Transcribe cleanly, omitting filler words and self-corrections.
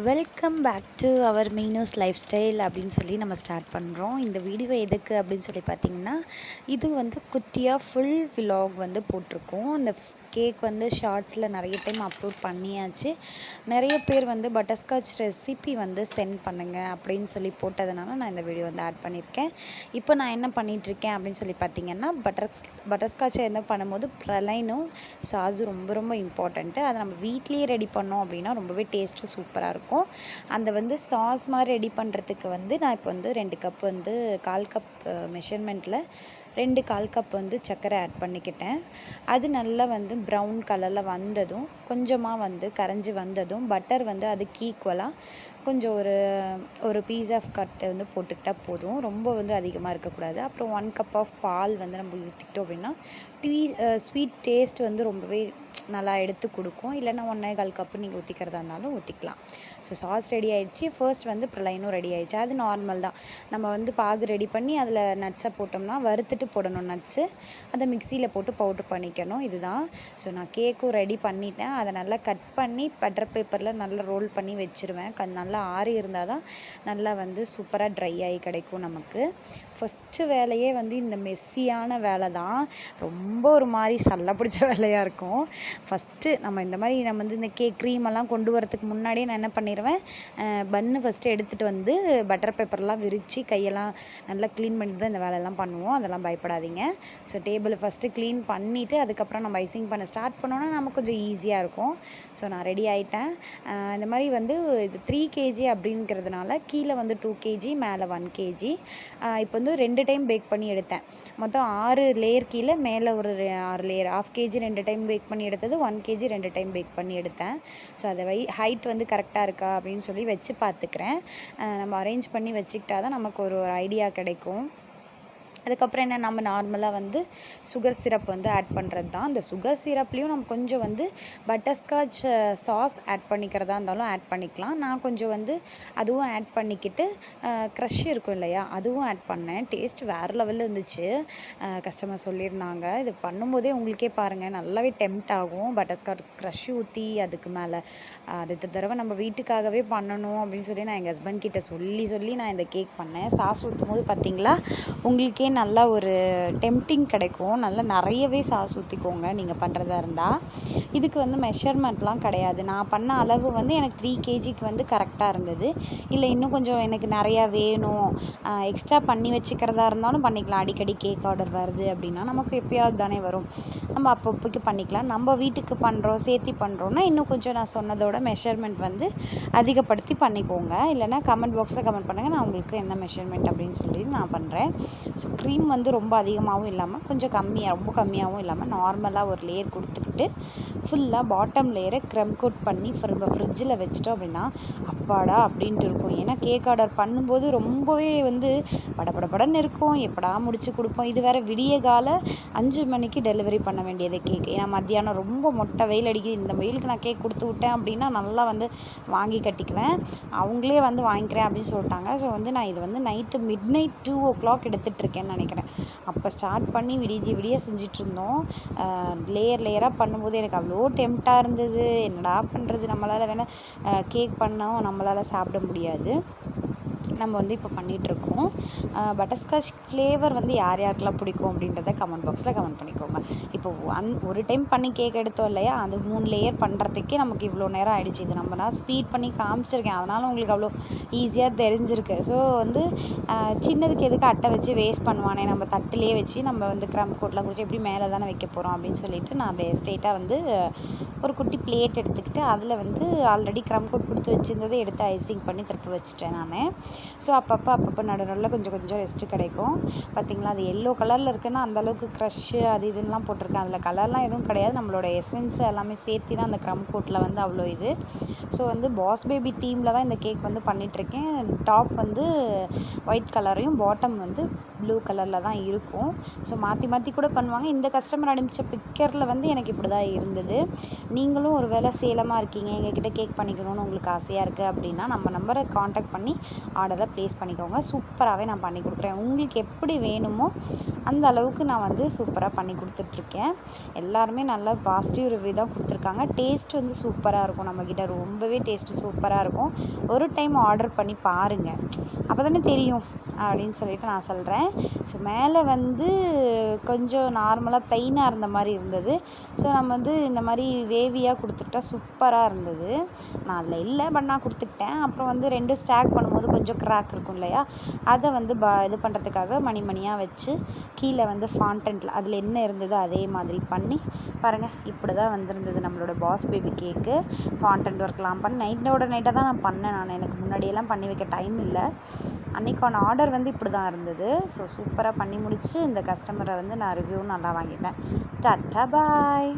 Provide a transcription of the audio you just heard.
Welcome back to our Meenu's lifestyle அப்படின்னு சொல்லி நம்ம ஸ்டார்ட் பண்ணுறோம். இந்த வீடியோ எதுக்கு அப்படின்னு சொல்லி பார்த்தீங்கன்னா, இது வந்து குட்டியாக ஃபுல் விலாக் வந்து போட்டிருக்கோம். இந்த கேக் வந்து ஷார்ட்ஸில் நிறைய டைம் அப்லோட் பண்ணியாச்சு. நிறைய பேர் வந்து பட்டர்ஸ்காட்ச் ரெசிபி வந்து சென்ட் பண்ணுங்கள் அப்படின்னு சொல்லி போட்டதுனால நான் இந்த வீடியோ வந்து ஆட் பண்ணியிருக்கேன். இப்போ நான் என்ன பண்ணிகிட்ருக்கேன் அப்படின்னு சொல்லி பார்த்தீங்கன்னா, பட்டர்ஸ்காட்சை என்ன பண்ணும்போது ப்ரலைனும் சாஸும் ரொம்ப ரொம்ப இம்பார்ட்டண்ட்டு. அதை நம்ம வீட்லேயே ரெடி பண்ணோம் அப்படின்னா ரொம்பவே டேஸ்ட்டு சூப்பராக இருக்கும். அந்த வந்து சாஸ் மாதிரி ரெடி பண்ணுறதுக்கு வந்து நான் இப்போ வந்து 2 கப் வந்து 1/4 கப் மெஷர்மெண்ட்டில் 1/4 கப் வந்து சர்க்கரை ஆட் பண்ணிக்கிட்டேன். அது நல்லா வந்து ப்ரௌன் கலரில் வந்ததும் கொஞ்சமாக வந்து கரைஞ்சி வந்ததும் பட்டர் வந்து அதுக்கு ஈக்குவலாக கொஞ்சம் ஒரு பீஸ் ஆஃப் கட் வந்து போட்டுக்கிட்டால் போதும். ரொம்ப வந்து அதிகமாக இருக்கக்கூடாது. அப்புறம் 1 கப் ஆஃப் பால் வந்து நம்ம ஊற்றிக்கிட்டோம் அப்படின்னா ஸ்வீட் டேஸ்ட் வந்து ரொம்பவே நல்லா எடுத்து கொடுக்கும். இல்லைன்னா 1/4 கப்பு நீங்கள் ஊற்றிக்கிறதா இருந்தாலும் ஊற்றிக்கலாம். ஸோ சாஸ் ரெடி ஆகிடுச்சு. ஃபர்ஸ்ட் வந்து ப்ரலைனும் ரெடி ஆகிடுச்சு. அது நார்மல் தான். நம்ம வந்து பாகு ரெடி பண்ணி அதில் நட்ஸை போட்டோம்னா வறுத்துட்டு போடணும் நட்ஸு. அதை மிக்சியில் போட்டு பவுட்ரு பண்ணிக்கணும். இதுதான். ஸோ நான் கேக்கும் ரெடி பண்ணிட்டேன். அதை நல்லா கட் பண்ணி பட்டர் பேப்பரில் நல்லா ரோல் பண்ணி வச்சுருவேன். நல்லா ஆறி இருந்தால் தான் நல்லா வந்து சூப்பராக ட்ரை ஆகி கிடைக்கும் நமக்கு. ஃபஸ்ட்டு வேலையே வந்து இந்த மெஸ்ஸியான வேலை தான். ரொம்ப ஒரு மாதிரி சல்ல பிடிச்ச வேலையாக இருக்கும். ஃபஸ்ட்டு நம்ம வந்து இந்த கேக் க்ரீமெல்லாம் கொண்டு வரதுக்கு முன்னாடியே நான் என்ன பண்ணிடுவேன், பன்னு ஃபஸ்ட்டு எடுத்துகிட்டு வந்து பட்டர் பேப்பர்லாம் விரித்து கையெல்லாம் நல்லா க்ளீன் பண்ணிட்டு தான் இந்த வேலையெல்லாம் பண்ணுவோம். அதெல்லாம் பயப்படாதீங்க. ஸோ டேபிளை ஃபஸ்ட்டு க்ளீன் பண்ணிவிட்டு அதுக்கப்புறம் நம்ம ஐசிங் பண்ண ஸ்டார்ட் பண்ணோன்னா நமக்கு கொஞ்சம் ஈஸியாக இருக்கும். ஸோ நான் ரெடி ஆகிட்டேன். இந்த மாதிரி வந்து இது 3 கேஜி அப்படிங்கிறதுனால கீழே வந்து 2 கேஜி மேலே 1 கேஜி. இப்போ வந்து 2 டைம் பேக் பண்ணி எடுத்தேன். மொத்தம் 6 லேயர் கீழே மேலே ஒரு 6 லேயர். 1/2 கேஜி 2 டைம் பேக் பண்ணி எடுத்தது, 1 கேஜி 2 டைம் பேக் பண்ணி எடுத்தேன். ஸோ அதை ஹைட் வந்து கரெக்டாக இருக்கா அப்படின்னு சொல்லி வச்சு பார்த்துக்கிறேன். நம்ம அரேஞ்ச் பண்ணி வச்சுக்கிட்டா தான் நமக்கு ஒரு ஐடியா கிடைக்கும். அதுக்கப்புறம் என்ன, நம்ம நார்மலாக வந்து சுகர் சிரப் வந்து ஆட் பண்ணுறது தான். அந்த சுகர் சிரப்லேயும் நம்ம கொஞ்சம் வந்து பட்டர்ஸ்காட்ச் சாஸ் ஆட் பண்ணிக்கிறதா இருந்தாலும் ஆட் பண்ணிக்கலாம். நான் கொஞ்சம் வந்து அதுவும் ஆட் பண்ணிக்கிட்டு க்ரஷ் இருக்கும் இல்லையா, அதுவும் ஆட் பண்ணேன். டேஸ்ட் வேறு லெவலில் இருந்துச்சு. கஸ்டமர் சொல்லியிருந்தாங்க. இது பண்ணும்போதே உங்களுக்கே பாருங்கள் நல்லாவே டெம்ப்ட் ஆகும். பட்டர்ஸ்காட்ச் க்ரஷ் ஊற்றி அதுக்கு மேலே அடுத்த தடவை நம்ம வீட்டுக்காகவே பண்ணணும் அப்படின்னு சொல்லி நான் எங்கள் ஹஸ்பண்ட் கிட்ட சொல்லி நான் இந்த கேக் பண்ணேன். சாஸ் ஊற்றும் போது பார்த்திங்களா உங்களுக்கே நல்லா ஒரு டெம்ப்டிங் கிடைக்கும். நல்லா நிறையவே சாஸ் ஊற்றிக்கோங்க நீங்கள் பண்ணுறதா இருந்தால். இதுக்கு வந்து மெஷர்மெண்ட்லாம் கிடையாது. நான் பண்ண அளவு வந்து எனக்கு 3 கேஜிக்கு வந்து கரெக்டாக இருந்தது. இல்லை இன்னும் கொஞ்சம் எனக்கு நிறையா வேணும், எக்ஸ்ட்ரா பண்ணி வச்சுக்கிறதா இருந்தாலும் பண்ணிக்கலாம். அடிக்கடி கேக் ஆர்டர் வருது அப்படின்னா நமக்கு எப்போயாவது தானே வரும், நம்ம அப்பப்போக்கு பண்ணிக்கலாம். நம்ம வீட்டுக்கு பண்ணுறோம், சேர்த்தி பண்ணுறோன்னா இன்னும் கொஞ்சம் நான் சொன்னதோட மெஷர்மெண்ட் வந்து அதிகப்படுத்தி பண்ணிக்கோங்க. இல்லைனா கமெண்ட் பாக்ஸில் கமெண்ட் பண்ணுங்கள், நான் உங்களுக்கு என்ன மெஷர்மெண்ட் அப்படின்னு சொல்லி நான் பண்ணுறேன். ஸோ க்ரீம் வந்து ரொம்ப அதிகமாகவும் இல்லாமல் கொஞ்சம் ரொம்ப கம்மியாகவும் இல்லாமல் நார்மலாக ஒரு லேயர் கொடுத்துக்கிட்டு ஃபுல்லாக பாட்டம் லேயரை க்ரம் கோட் பண்ணி ஃப்ரிட்ஜில் வச்சிட்டோம் அப்படின்னா அப்பாடா அப்படின்ட்டு இருக்கும். ஏன்னா கேக் ஆர்டர் பண்ணும்போது ரொம்பவே வந்து படபடன்னு இருக்கும். எப்படா முடிச்சு கொடுப்போம். இது வேறு விடிய கால 5 மணிக்கு டெலிவரி பண்ண வேண்டியது கேக். ஏன்னா மத்தியானம் ரொம்ப மொட்டை வெயில் அடிக்குது. இந்த வெயிலுக்கு நான் கேக் கொடுத்து விட்டேன் அப்படின்னா நல்லா வந்து வாங்கி கட்டிக்குவேன். அவங்களே வந்து வாங்கிக்கிறேன் அப்படின்னு சொல்லிட்டாங்க. ஸோ வந்து நான் இது வந்து நைட்டு மிட்நைட் 2 o'clock எடுத்துகிட்ருக்கேன்னு நினைக்கிறேன். அப்போ ஸ்டார்ட் பண்ணி விடிய செஞ்சிட்ருந்தோம். லேயராக பண்ணும்போது எனக்கு அவ்வளோ டெம்ப்டாக இருந்தது. என்னடா பண்ணுறது, நம்மளால் வேணால் கேக் பண்ணோம், நம்மளால் சாப்பிட முடியாது. நம்ம வந்து இப்போ பண்ணிகிட்ருக்கோம். பட்டர்ஸ்காட்ச் ஃப்ளேவர் வந்து யாருக்கெல்லாம் பிடிக்கும் அப்படின்றத கமெண்ட் பாக்ஸில் கமெண்ட் பண்ணிக்கோங்க. இப்போ ஒரு டைம் பண்ணி கேக் எடுத்தோம் இல்லையா, அது 3 லேயர் பண்ணுறதுக்கே நமக்கு இவ்வளோ நேரம் ஆகிடுச்சு. இது நம்ம நான் ஸ்பீட் பண்ணி காமிச்சிருக்கேன், அதனால் உங்களுக்கு அவ்வளோ ஈஸியாக தெரிஞ்சிருக்கு. ஸோ வந்து சின்னதுக்கு எதுக்கு அட்டை வச்சு வேஸ்ட் பண்ணுவானே, நம்ம தட்டிலே வச்சு நம்ம வந்து க்ரம் கோட்லாம் குடிச்சு எப்படி மேலே தானே வைக்க போகிறோம் அப்படின்னு சொல்லிட்டு நான் ஸ்ட்ரெயிட்டாக வந்து ஒரு குட்டி பிளேட் எடுத்துக்கிட்டு அதில் வந்து ஆல்ரெடி க்ரம் கோட் கொடுத்து வச்சுருந்ததை எடுத்து ஐசிங் பண்ணி திருப்பி வச்சுட்டேன் நான். ஸோ அப்பப்போ நடுவில் கொஞ்சம் ரெஸ்ட்டு கிடைக்கும். பார்த்திங்களா, அது எல்லோ கலரில் இருக்குன்னா அந்தளவுக்கு க்ரஷ்ஷு அது இதுன்னெலாம் போட்டிருக்கேன். அதில் கலர்லாம் எதுவும் கிடையாது. நம்மளோட எசன்ஸ் எல்லாமே சேர்த்து தான் அந்த க்ரம் கோட்டில் வந்து அவ்வளோ இது. ஸோ வந்து பாஸ் பேபி தீமில் தான் இந்த கேக் வந்து பண்ணிகிட்ருக்கேன். டாப் வந்து ஒயிட் கலரையும் பாட்டம் வந்து ப்ளூ கலரில் தான் இருக்கும். ஸோ மாற்றி மாற்றி கூட பண்ணுவாங்க. இந்த கஸ்டமர் அனுப்பிச்ச பிக்கரில் வந்து எனக்கு இப்படி தான் இருந்தது. நீங்களும் ஒரு வேளை சேலமாக இருக்கீங்க, எங்ககிட்ட கேக் பண்ணிக்கணும்னு உங்களுக்கு ஆசையாக இருக்குது அப்படின்னா நம்ம நம்பரை காண்டாக்ட் பண்ணி ஆர்டரை ப்ளேஸ் பண்ணிக்கோங்க. சூப்பராகவே நான் பண்ணி கொடுக்குறேன். உங்களுக்கு எப்படி வேணுமோ அந்த அளவுக்கு நான் வந்து சூப்பராக பண்ணி கொடுத்துட்ருக்கேன். எல்லாருமே நல்லா பாசிட்டிவ் ரிவ்யூ தான் கொடுத்துருக்காங்க. டேஸ்ட் வந்து சூப்பராக இருக்கும். நம்மக்கிட்ட ரொம்பவே டேஸ்ட்டு சூப்பராக இருக்கும். ஒரு டைம் ஆர்டர் பண்ணி பாருங்கள், அப்போ தானே தெரியும் அப்படின்னு சொல்லிட்டு நான் சொல்கிறேன். ஸோ மேலே வந்து கொஞ்சம் நார்மலாக ப்ளைனாக இருந்த மாதிரி இருந்தது. ஸோ நம்ம வந்து இந்த மாதிரி வேவியாக கொடுத்துக்கிட்டா சூப்பராக இருந்தது. நான் அதில் இல்லை, பட் நான் கொடுத்துக்கிட்டேன். அப்புறம் வந்து 2 ஸ்டாக் பண்ணும்போது கொஞ்சம் கிராக் இருக்கும் இல்லையா, அதை வந்து இது பண்ணுறதுக்காக மணியாக வச்சு கீழே வந்து ஃபாண்டன்ட்டில் அதில் என்ன இருந்ததோ அதே மாதிரி பண்ணி பாருங்கள். இப்படி தான் வந்திருந்தது நம்மளோட பாஸ் பேபி கேக்கு. ஃபாண்டன்ட் ஒர்க்லாம் பண்ணி நைட்டாக தான் நான் பண்ணேன். எனக்கு முன்னாடியெல்லாம் பண்ணி வைக்க டைம் இல்லை. அன்றைக்கான ஆர்டர் வந்து இப்படி தான் இருந்தது. ஸோ சூப்பராக பண்ணி முடிச்சு இந்த கஸ்டமரை வந்து நான் ரிவ்யூவும் நல்லா வாங்கிட்டேன். டாட்டா பாய்.